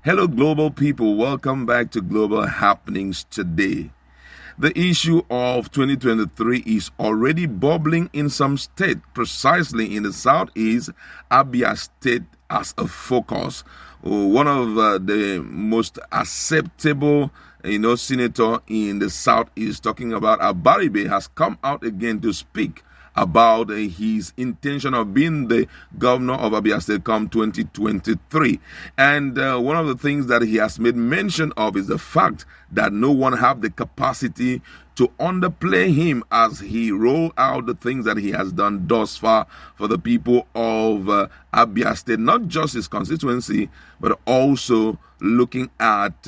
Hello, global people. Welcome back to Global Happenings today. The issue of 2023 is already bubbling in some states, precisely in the southeast, Abia State as a focus. One of the most acceptable, senator in the southeast, talking about Abaribe, has come out again to speak about his intention of being the governor of Abia State come 2023. And one of the things that he has made mention of is the fact that no one have the capacity to underplay him as he roll out the things that he has done thus far for the people of Abia State, not just his constituency, but also looking at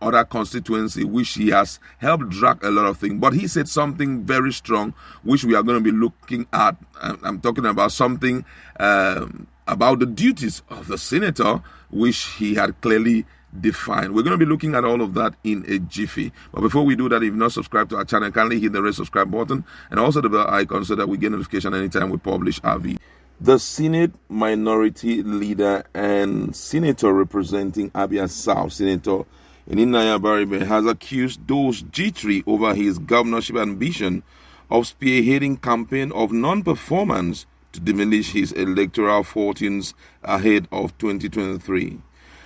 other constituency, which he has helped drag a lot of things. But he said something very strong, which we are going to be looking at. I'm talking about something about the duties of the senator, which he had clearly defined. We're going to be looking at all of that in a jiffy. But before we do that, if you've not subscribed to our channel, kindly hit the red subscribe button and also the bell icon so that we get notification anytime we publish our video. The Senate Minority Leader and Senator representing Abia South, Senator Abaribe, has accused those jittery over his governorship ambition of spearheading campaign of non-performance to diminish his electoral fortunes ahead of 2023.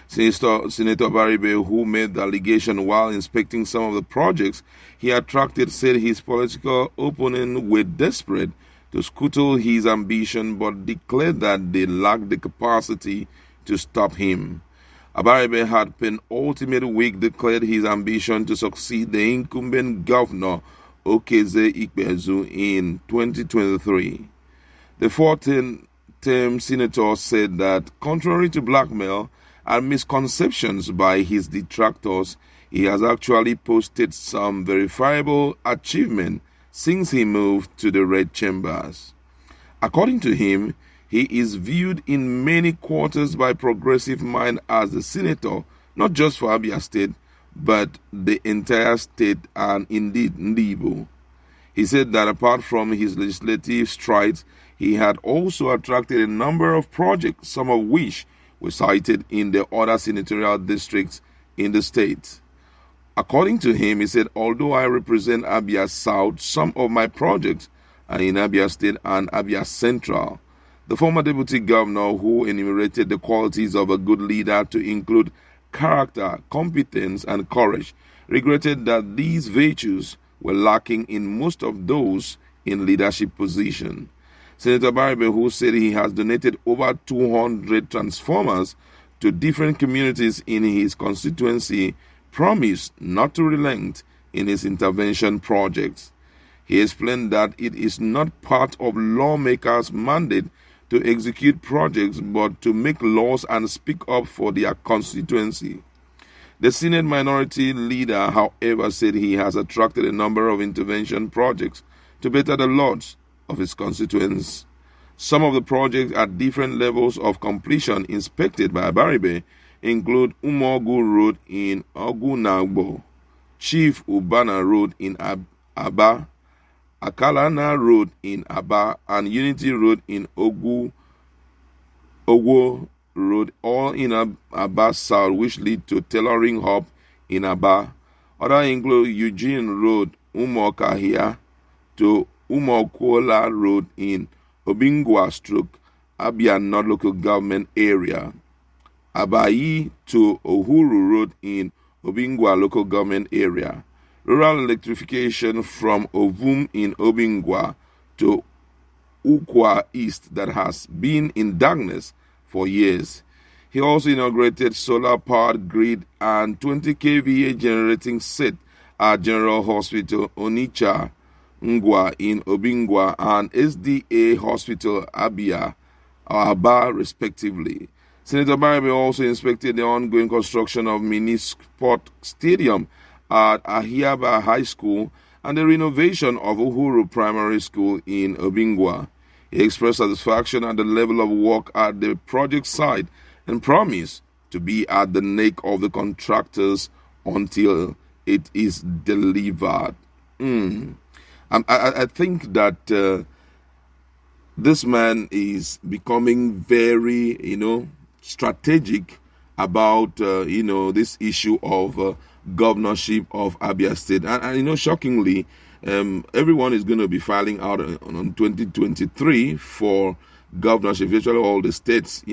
Senator Abaribe, who made the allegation while inspecting some of the projects he attracted, said his political opponents were desperate to scuttle his ambition, but declared that they lacked the capacity to stop him. Abaribe had penultimate week declared his ambition to succeed the incumbent governor Okeze Ikpeazu in 2023. The 14th-term senator said that, contrary to blackmail and misconceptions by his detractors, he has actually posted some verifiable achievement since he moved to the red chambers. According to him, he is viewed in many quarters by progressive mind as the senator, not just for Abia State, but the entire state and indeed Ndibo. He said that apart from his legislative strides, he had also attracted a number of projects, some of which were cited in the other senatorial districts in the state. According to him, he said, although I represent Abia South, some of my projects are in Abia State and Abia Central. The former deputy governor, who enumerated the qualities of a good leader to include character, competence, and courage, regretted that these virtues were lacking in most of those in leadership position. Senator Abaribe, who said he has donated over 200 transformers to different communities in his constituency, promised not to relent in his intervention projects. He explained that it is not part of lawmakers' mandate to execute projects, but to make laws and speak up for their constituency. The Senate Minority Leader, however, said he has attracted a number of intervention projects to better the lots of his constituents. Some of the projects at different levels of completion inspected by Abaribe include Umogu Road in Ogunagbo, Chief Ubana Road in Aba, Akalana Road in Aba, and Unity Road in Ogwo Road, all in Aba South, which lead to Tailoring Hub in Aba. Others include Eugene Road, Umokahia, to Umokola Road in Obingwa Stroke, Abia North Local Government Area. Abayi to Uhuru Road in Obingwa Local Government Area. Rural electrification from Ovum in Obingwa to Ukwa East that has been in darkness for years. He also inaugurated solar-powered grid and 20 kVA generating set at General Hospital Onitsha Ngwa in Obingwa and SDA Hospital Aba respectively. Senator Abaribe also inspected the ongoing construction of mini sport stadium at Ahiaba High School and the renovation of Uhuru Primary School in Obingwa. He expressed satisfaction at the level of work at the project site and promised to be at the neck of the contractors until it is delivered. I think that this man is becoming very, strategic about this issue of governorship of Abia State, and shockingly, everyone is going to be filing out on 2023 for governorship, virtually all the states,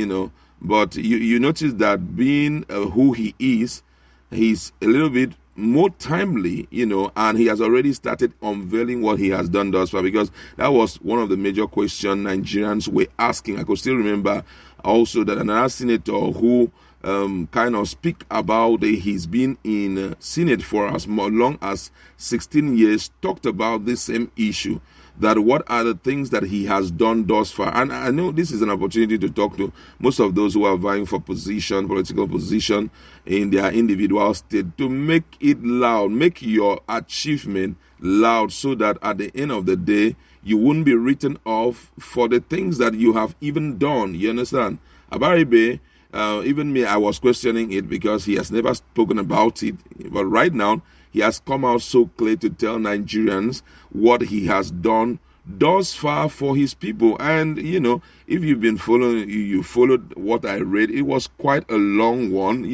But you notice that being who he is, he's a little bit more timely, and he has already started unveiling what he has done thus far, because that was one of the major questions Nigerians were asking. I could still remember also that another senator who kind of speak about he's been in Senate for as long as 16 years, talked about this same issue, that what are the things that he has done thus far. And I know this is an opportunity to talk to most of those who are vying for political position in their individual state, to make it loud, make your achievement loud, so that at the end of the day, you wouldn't be written off for the things that you have even done. You understand? Abaribe, even me, I was questioning it because he has never spoken about it. But right now, he has come out so clear to tell Nigerians what he has done thus far for his people. And, if you've been following, you followed what I read, it was quite a long one,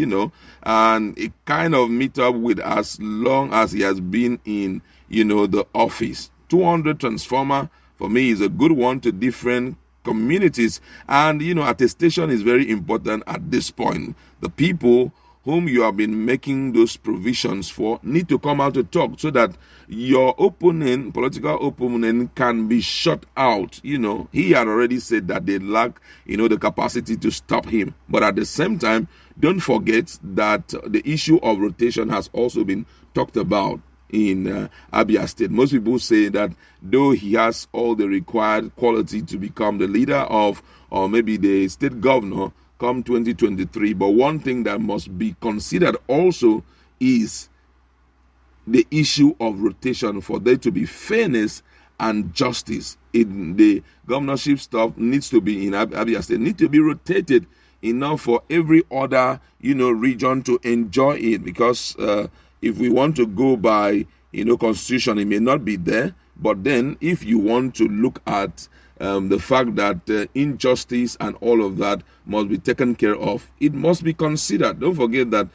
and it kind of meet up with as long as he has been in, the office. 200 transformer, for me, is a good one to different communities. And, attestation is very important at this point. The people whom you have been making those provisions for need to come out to talk, so that your opponent, political opponent, can be shut out. He had already said that they lack, the capacity to stop him. But at the same time, don't forget that the issue of rotation has also been talked about in Abia State. Most people say that though he has all the required quality to become the leader of, or maybe the state governor come 2023, but one thing that must be considered also is the issue of rotation, for there to be fairness and justice. In the governorship stuff needs to be in Abia State, need to be rotated enough for every other region to enjoy it, because if we want to go by constitution, it may not be there. But then if you want to look at the fact that injustice and all of that must be taken care of, it must be considered. Don't forget that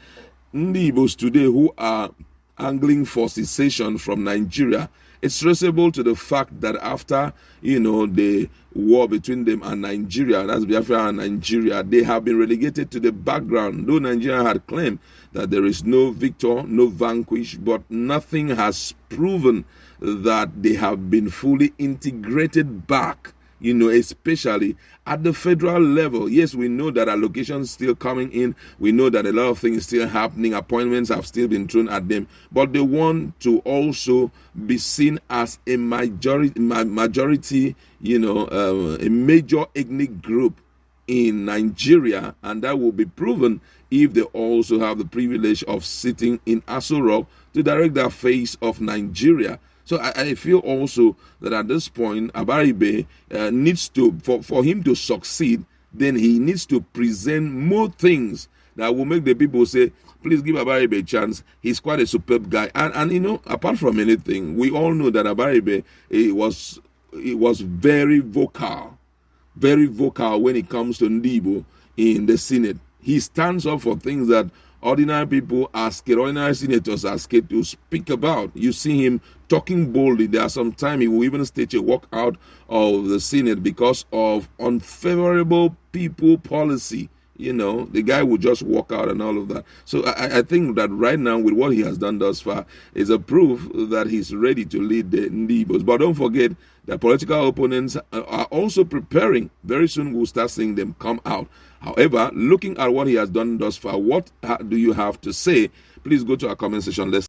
Ndi Igbos today who are angling for secession from Nigeria, it's traceable to the fact that after the war between them and Nigeria, that's Biafra and Nigeria, they have been relegated to the background. Though Nigeria had claimed that there is no victor, no vanquish, but nothing has proven that they have been fully integrated back, especially at the federal level. Yes, we know that allocations still coming in. We know that a lot of things still happening. Appointments have still been thrown at them. But they want to also be seen as a majority, a major ethnic group in Nigeria. And that will be proven if they also have the privilege of sitting in Aso Rock to direct the face of Nigeria. So I feel also that at this point, Abaribe needs to, for him to succeed, then he needs to present more things that will make the people say, please give Abaribe a chance. He's quite a superb guy. And apart from anything, we all know that Abaribe was very vocal when it comes to Ndibo in the Senate. He stands up for things that ordinary people are scared, ordinary senators are scared to speak about. You see him talking boldly. There are some time he will even stage a walk out of the Senate because of unfavorable people policy. The guy will just walk out and all of that. So I think that right now, with what he has done thus far, is a proof that he's ready to lead the Ndibos. But don't forget that political opponents are also preparing. Very soon we'll start seeing them come out. However, looking at what he has done thus far, what do you have to say? Please go to our comment section. Let's